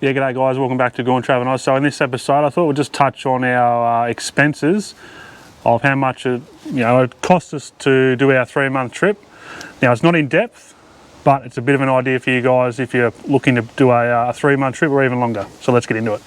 Yeah, g'day guys, welcome back to Going Travel Oz. So in this episode I thought we'd just touch on our expenses of how much it cost us to do our 3-month trip. Now it's not in depth, but it's a bit of an idea for you guys if you're looking to do a 3-month trip or even longer. So let's get into it.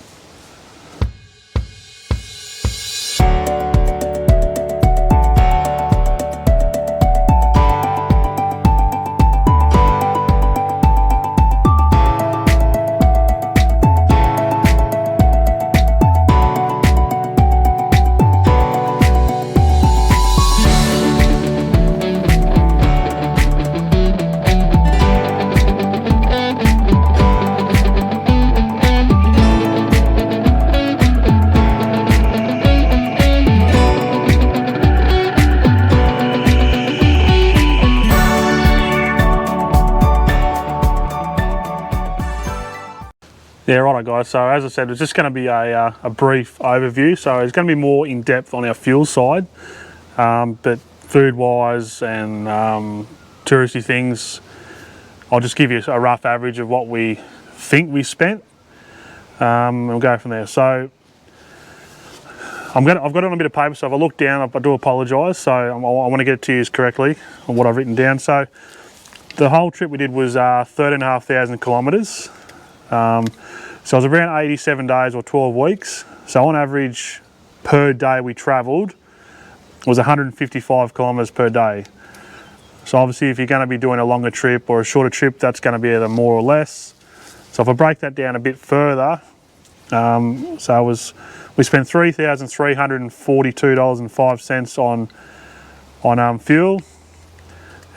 Yeah, righto guys, so as I said, it's just going to be a brief overview, so it's going to be more in depth on our fuel side, but food wise and touristy things, I'll just give you a rough average of what we think we spent, and we'll go from there. So I've got it on a bit of paper, so if I look down, I do apologise, so I want to get it to you correctly on what I've written down. So the whole trip we did was 13,500 kilometres. So it was around 87 days or 12 weeks. So on average per day we travelled was 155 kilometres per day. So obviously if you're going to be doing a longer trip or a shorter trip, that's going to be either more or less. So if I break that down a bit further, we spent $3,342.05 on fuel,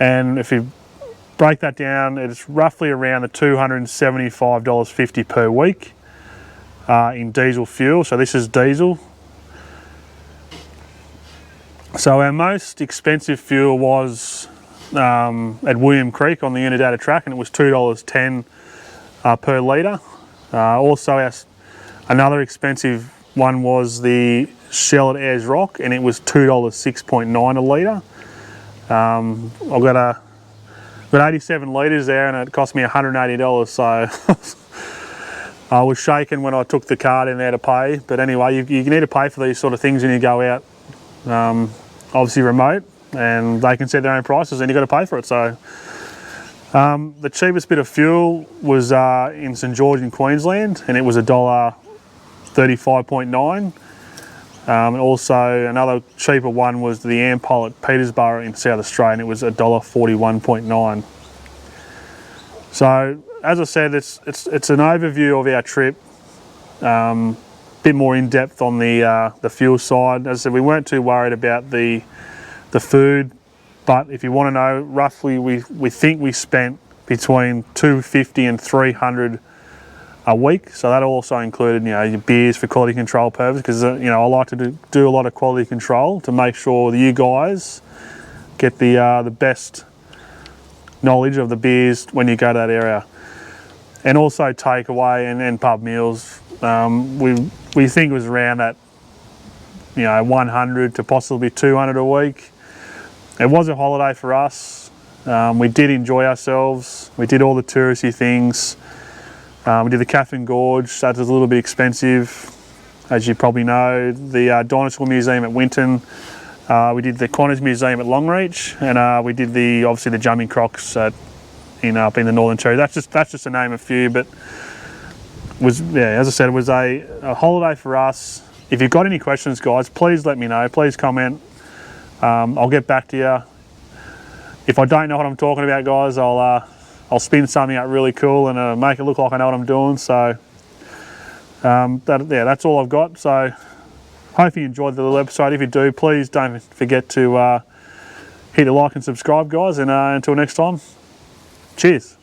and if you break that down, it's roughly around the $275.50 per week in diesel fuel. So this is diesel. So our most expensive fuel was at William Creek on the Unidata track, and it was $2.10 per litre. Also another expensive one was the Shell at Ayers Rock, and it was $2.6.9 a litre. I've got 87 litres there, and it cost me $180, so I was shaking when I took the card in there to pay. But anyway, you need to pay for these sort of things when you go out, obviously remote, and they can set their own prices and you've got to pay for it. So the cheapest bit of fuel was in St George in Queensland, and it was $1.35.9. And also another cheaper one was the Ampol at Petersburg in South Australia, and it was $1.41.9. So as I said, it's an overview of our trip, bit more in depth on the fuel side. As I said, we weren't too worried about the food, but if you want to know, roughly we think we spent between $250 and $300 a week. So that also included, your beers for quality control purposes, because I like to do a lot of quality control to make sure that you guys get the best knowledge of the beers when you go to that area. And also takeaway and pub meals. We think it was around that 100 to possibly 200 a week. It was a holiday for us. We did enjoy ourselves. We did all the touristy things. We did the Catherine Gorge. That was a little bit expensive, as you probably know. The Dinosaur Museum at Winton. We did the Qantas Museum at Longreach, and we did obviously the Jumping Crocs up in the Northern Territory. That's just to name a few, but as I said, it was a holiday for us. If you've got any questions, guys, please let me know. Please comment. I'll get back to you. If I don't know what I'm talking about, guys, I'll spin something out really cool and make it look like I know what I'm doing. So that's all I've got. So hope you enjoyed the little episode. If you do, please don't forget to hit the like and subscribe, guys. And until next time, cheers.